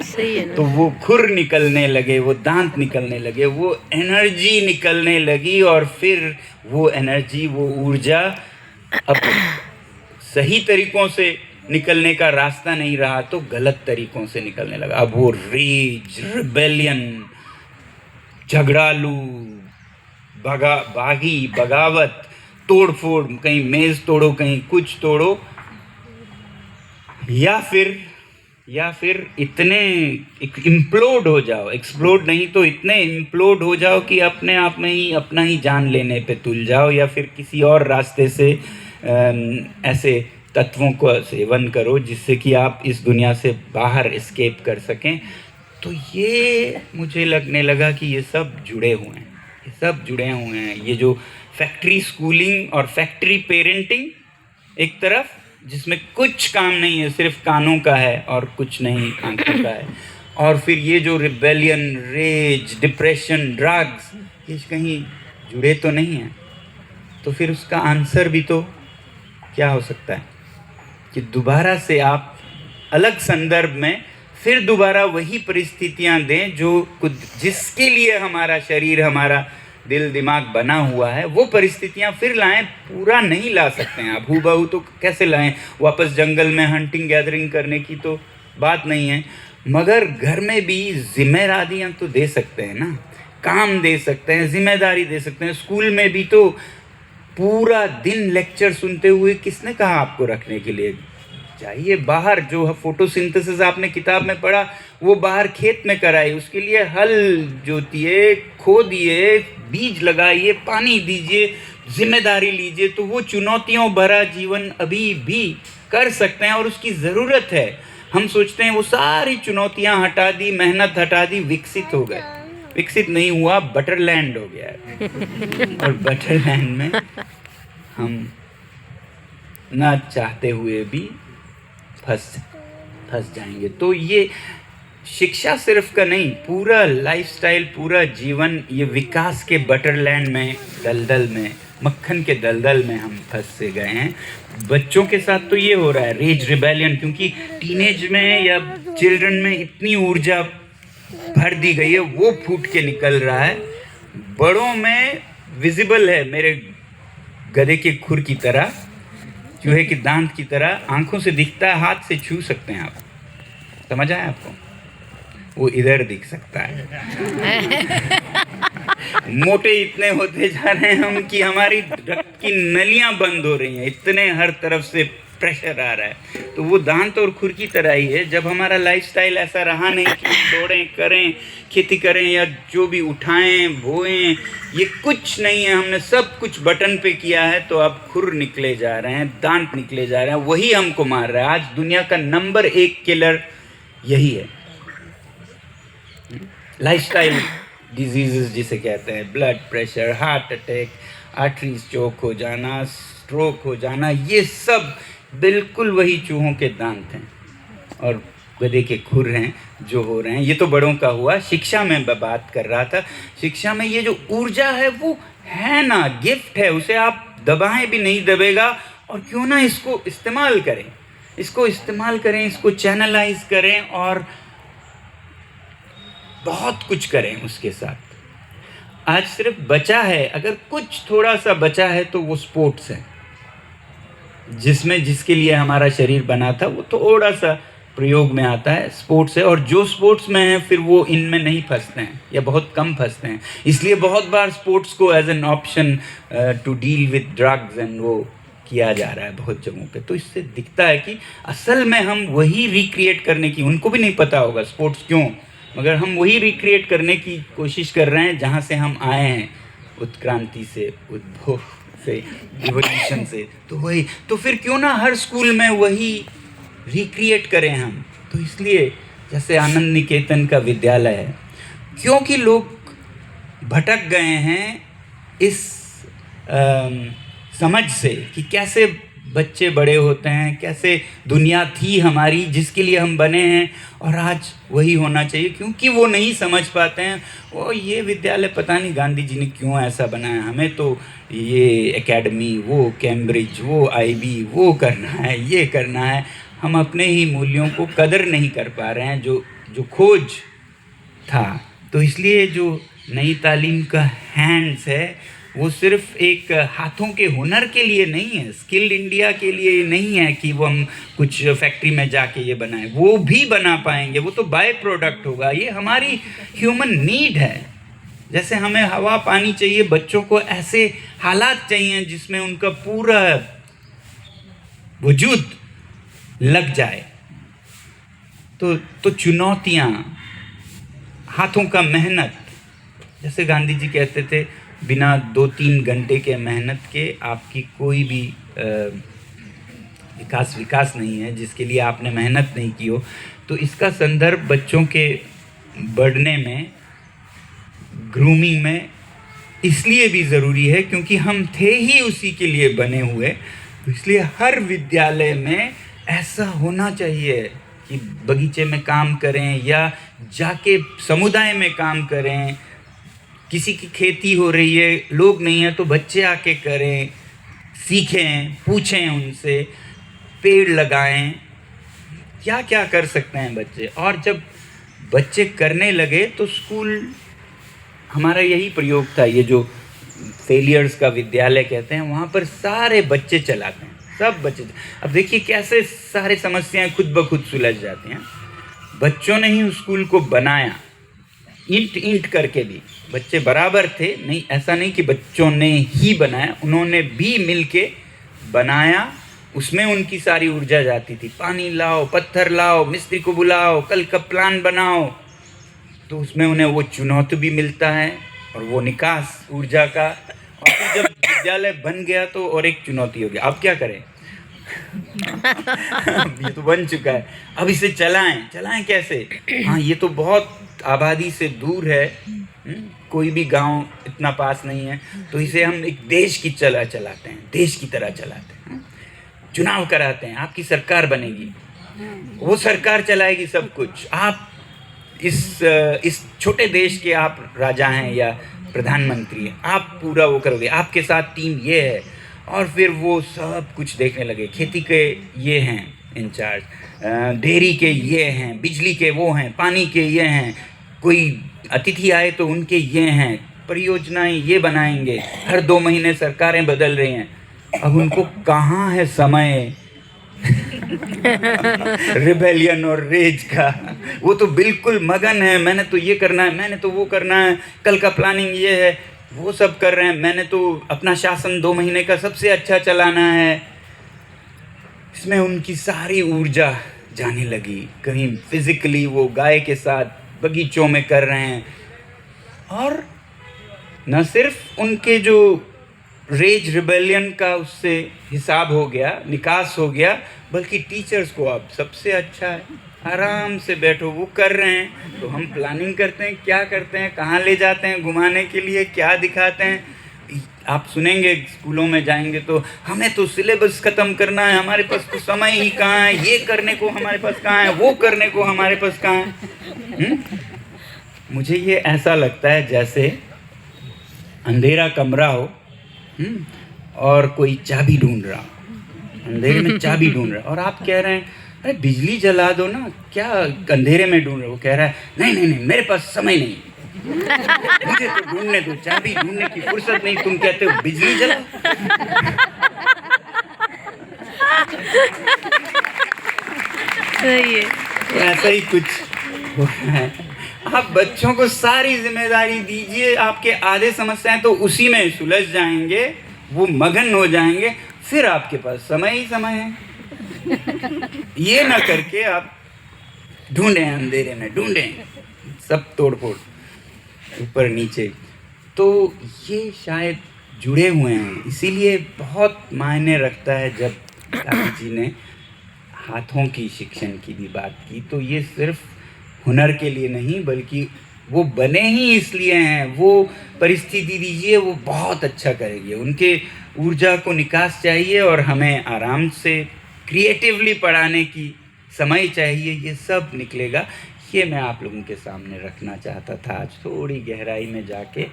Speaker 2: सही है ना।
Speaker 1: तो वो खुर निकलने लगे, वो दांत निकलने लगे, वो एनर्जी निकलने लगी, और फिर वो एनर्जी, वो ऊर्जा अब सही तरीकों से निकलने का रास्ता नहीं रहा तो गलत तरीकों से निकलने लगा। अब वो रेज, रिबेलियन, झगड़ालू, बागी, बगावत, तोड़ फोड़, कहीं मेज तोड़ो, कहीं कुछ तोड़ो, या फिर इतने इम्प्लोड हो जाओ, एक्सप्लोड नहीं तो इतने इम्प्लोड हो जाओ कि अपने आप में ही अपना ही जान लेने पे तुल जाओ, या फिर किसी और रास्ते से ऐसे तत्वों को सेवन करो जिससे कि आप इस दुनिया से बाहर एस्केप कर सकें। तो ये मुझे लगने लगा कि ये सब जुड़े हुए हैं, ये सब जुड़े हुए हैं। ये जो फैक्ट्री स्कूलिंग और फैक्ट्री पेरेंटिंग एक तरफ, जिसमें कुछ काम नहीं है, सिर्फ कानों का है और कुछ नहीं आंखों का है, और फिर ये जो रिबेलियन, रेज, डिप्रेशन, ड्रग्स, ये कहीं जुड़े तो नहीं हैं। तो फिर उसका आंसर भी तो क्या हो सकता है कि दोबारा से आप अलग संदर्भ में फिर दोबारा वही परिस्थितियां दें जो जिसके लिए हमारा शरीर, हमारा दिल दिमाग बना हुआ है, वो परिस्थितियां फिर लाएं। पूरा नहीं ला सकते हैं आप, हूबहू तो कैसे लाएं, वापस जंगल में हंटिंग गैदरिंग करने की तो बात नहीं है, मगर घर में भी जिम्मेदारियां तो दे सकते हैं ना, काम दे सकते हैं, जिम्मेदारी दे सकते हैं। स्कूल में भी तो पूरा दिन लेक्चर सुनते हुए किसने कहा आपको रखने के लिए, चाहिए बाहर। जो फोटोसिंथेसिस आपने किताब में पढ़ा वो बाहर खेत में कराई, उसके लिए हल जोतिए, खोदिए, बीज लगाइए, पानी दीजिए, जिम्मेदारी लीजिए। तो वो चुनौतियों भरा जीवन अभी भी कर सकते हैं और उसकी ज़रूरत है। हम सोचते हैं वो सारी चुनौतियां हटा दी, मेहनत हटा दी, विकसित हो गए। विकसित नहीं हुआ, बटरलैंड हो गया है। और बटरलैंड में हम ना चाहते हुए भी फंस जाएंगे। तो ये शिक्षा सिर्फ का नहीं, पूरा लाइफस्टाइल, पूरा जीवन ये विकास के बटरलैंड में, दलदल में, मक्खन के दलदल में हम फंस से गए हैं। बच्चों के साथ तो ये हो रहा है, रेज, रिबेलियन, क्योंकि टीनेज में या चिल्ड्रन में इतनी ऊर्जा भर दी गई है, वो फूट के निकल रहा है। बड़ों में विजिबल है, मेरे गधे के खुर की तरह, चूहे के दांत की तरह, आंखों से दिखता है, हाथ से छू सकते हैं आप। समझ आया आपको? वो इधर दिख सकता है। मोटे इतने होते जा रहे हैं हम कि हमारी रक्त की नलियां बंद हो रही हैं, इतने हर तरफ से प्रेशर आ रहा है। तो वो दांत और खुर की तरह ही है। जब हमारा लाइफस्टाइल ऐसा रहा नहीं कि दौड़ें, करें, खेती करें या जो भी उठाएं, बोएं, ये कुछ नहीं है, हमने सब कुछ बटन पे किया है, तो अब खुर निकले जा रहे हैं, दांत निकले जा रहे हैं, वही हमको मार रहा है। आज दुनिया का नंबर 1 किलर यही है, लाइफस्टाइल डिजीजेस जिसे कहते हैं, blood pressure, heart attack, arteries choke हो जाना, स्ट्रोक हो जाना, ये सब बिल्कुल वही चूहों के दांत हैं और गधे के खुर हैं जो हो रहे हैं। ये तो बड़ों का हुआ। शिक्षा में मैं बात कर रहा था। शिक्षा में ये जो ऊर्जा है वो है ना, गिफ्ट है, उसे आप दबाएं भी नहीं दबेगा। और क्यों ना इसको इस्तेमाल करें, इसको चैनलाइज करें और बहुत कुछ करें उसके साथ। आज सिर्फ बचा है, अगर कुछ थोड़ा सा बचा है तो वो स्पोर्ट्स है, जिसके लिए हमारा शरीर बना था। वो थोड़ा सा प्रयोग में आता है स्पोर्ट्स है, और जो स्पोर्ट्स में है फिर वो इनमें नहीं फंसते हैं या बहुत कम फंसते हैं। इसलिए बहुत बार स्पोर्ट्स को as an option to deal with drugs and वो किया जा रहा है बहुत जगहों पे। तो इससे दिखता है कि असल में हम वही रिक्रिएट करने की, उनको भी नहीं पता होगा स्पोर्ट्स क्यों, मगर हम वही रिक्रिएट करने की कोशिश कर रहे हैं जहाँ से हम आए हैं, उत्क्रांति से, उद्भव से, इवोल्यूशन से। तो वही, तो फिर क्यों ना हर स्कूल में वही रिक्रिएट करें हम। तो इसलिए जैसे आनंद निकेतन का विद्यालय है, क्योंकि लोग भटक गए हैं इस समझ से कि कैसे बच्चे बड़े होते हैं, कैसे दुनिया थी हमारी जिसके लिए हम बने हैं, और आज वही होना चाहिए। क्योंकि वो नहीं समझ पाते हैं, वो ये विद्यालय पता नहीं गांधी जी ने क्यों ऐसा बनाया, हमें तो ये एकेडमी, वो कैम्ब्रिज, वो आईबी, वो करना है, ये करना है। हम अपने ही मूल्यों को कदर नहीं कर पा रहे हैं, जो खोज था। तो इसलिए जो नई तालीम का हैंड्स है वो सिर्फ एक हाथों के हुनर के लिए नहीं है, स्किल्ड इंडिया के लिए नहीं है कि वो हम कुछ फैक्ट्री में जाके ये बनाएं, वो भी बना पाएंगे, वो तो बाय प्रोडक्ट होगा। ये हमारी ह्यूमन नीड है। जैसे हमें हवा पानी चाहिए, बच्चों को ऐसे हालात चाहिए जिसमें उनका पूरा वजूद लग जाए। तो चुनौतियाँ, हाथों का मेहनत, जैसे गांधी जी कहते थे बिना 2-3 घंटे के मेहनत के आपकी कोई भी विकास नहीं है जिसके लिए आपने मेहनत नहीं की हो। तो इसका संदर्भ बच्चों के बढ़ने में, ग्रूमिंग में इसलिए भी ज़रूरी है क्योंकि हम थे ही उसी के लिए बने हुए। तो इसलिए हर विद्यालय में ऐसा होना चाहिए कि बगीचे में काम करें या जाके समुदाय में काम करें। किसी की खेती हो रही है, लोग नहीं हैं, तो बच्चे आके करें, सीखें, पूछें उनसे, पेड़ लगाएं, क्या क्या कर सकते हैं बच्चे। और जब बच्चे करने लगे तो स्कूल, हमारा यही प्रयोग था, ये जो फेलियर्स का विद्यालय कहते हैं, वहाँ पर सारे बच्चे चलाते हैं, सब बच्चे। अब देखिए कैसे सारे समस्याएं खुद ब खुद सुलझ जाती हैं। बच्चों ने ही उस स्कूल को बनाया, ईंट करके भी बच्चे बराबर थे, नहीं ऐसा नहीं कि बच्चों ने ही बनाया, उन्होंने भी मिलके बनाया। उसमें उनकी सारी ऊर्जा जाती थी, पानी लाओ, पत्थर लाओ, मिस्त्री को बुलाओ, कल का प्लान बनाओ। तो उसमें उन्हें वो चुनौती भी मिलता है और वो निकास ऊर्जा का। और फिर जब विद्यालय बन गया तो और एक चुनौती हो गया, अब क्या करें ये तो बन चुका है, अब इसे चलाएं कैसे। हाँ, ये तो बहुत आबादी से दूर है, कोई भी गांव इतना पास नहीं है, तो इसे हम एक देश की चलाते हैं, देश की तरह चलाते हैं। चुनाव कराते हैं, आपकी सरकार बनेगी, वो सरकार चलाएगी सब कुछ। आप इस छोटे देश के आप राजा हैं या प्रधानमंत्री हैं, आप पूरा वो करोगे, आपके साथ टीम ये है। और फिर वो सब कुछ देखने लगे, खेती के ये हैं इंचार्ज, डेयरी के ये हैं, बिजली के वो हैं, पानी के ये हैं, कोई अतिथि आए तो उनके ये हैं, परियोजनाएं ये बनाएंगे। हर 2 महीने सरकारें बदल रही हैं, अब उनको कहाँ है समय रिबेलियन और रेज का। वो तो बिल्कुल मगन है, मैंने तो ये करना है, मैंने तो वो करना है, कल का प्लानिंग ये है, वो सब कर रहे हैं, मैंने तो अपना शासन 2 महीने का सबसे अच्छा चलाना है। इसमें उनकी सारी ऊर्जा जाने लगी। कहीं फिजिकली वो गाय के साथ बगीचों में कर रहे हैं, और न सिर्फ उनके जो रेज रिबेलियन का उससे हिसाब हो गया, निकास हो गया, बल्कि टीचर्स को अब सबसे अच्छा है, आराम से बैठो, वो कर रहे हैं तो हम प्लानिंग करते हैं, क्या करते हैं, कहाँ ले जाते हैं घुमाने के लिए, क्या दिखाते हैं। आप सुनेंगे स्कूलों में जाएंगे तो हमें तो सिलेबस ख़त्म करना है, हमारे पास तो समय ही कहाँ है, ये करने को हमारे पास कहाँ है, वो करने को हमारे पास कहाँ है। मुझे ये ऐसा लगता है जैसे अंधेरा कमरा हो और कोई चाबी ढूंढ रहा हो, अंधेरे में चाबी ढूंढ रहा है, और आप कह रहे हैं अरे बिजली जला दो ना, क्या अंधेरे में ढूंढ रहे हो। वो कह रहा है नहीं मेरे पास समय नहीं, मुझे तो ढूंढने दो, चाबी ढूंढने की फुर्सत नहीं, तुम कहते हो बिजली जला।
Speaker 2: सही है।
Speaker 1: तो ऐसा ही कुछ हो रहा है। आप बच्चों को सारी जिम्मेदारी दीजिए, आपके आधे समस्याएं तो उसी में सुलझ जाएंगे, वो मगन हो जाएंगे, फिर आपके पास समय ही समय है। ये ना करके आप ढूंढें, अंधेरे में ढूंढें, सब तोड़ फोड़ ऊपर नीचे। तो ये शायद जुड़े हुए हैं, इसीलिए बहुत मायने रखता है। जब दादी जी ने हाथों की शिक्षण की भी बात की, तो ये सिर्फ हुनर के लिए नहीं, बल्कि वो बने ही इसलिए हैं। वो परिस्थिति दीजिए, वो बहुत अच्छा करेंगे। उनके ऊर्जा को निकास चाहिए और हमें आराम से क्रिएटिवली पढ़ाने की समय चाहिए, ये सब निकलेगा। ये मैं आप लोगों के सामने रखना चाहता था आज, थोड़ी गहराई में जाके।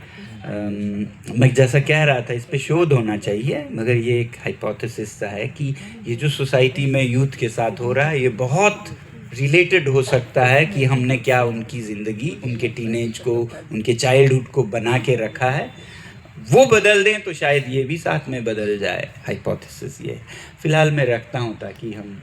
Speaker 1: मैं जैसा कह रहा था, इस पे शोध होना चाहिए, मगर ये एक हाइपोथेसिस सा है कि ये जो सोसाइटी में यूथ के साथ हो रहा है, ये बहुत रिलेटेड हो सकता है कि हमने क्या उनकी ज़िंदगी, उनके टीनेज को, उनके चाइल्डहुड को बना के रखा है। वो बदल दें तो शायद ये भी साथ में बदल जाए। हाइपोथेसिस ये फ़िलहाल मैं रखता हूँ ताकि हम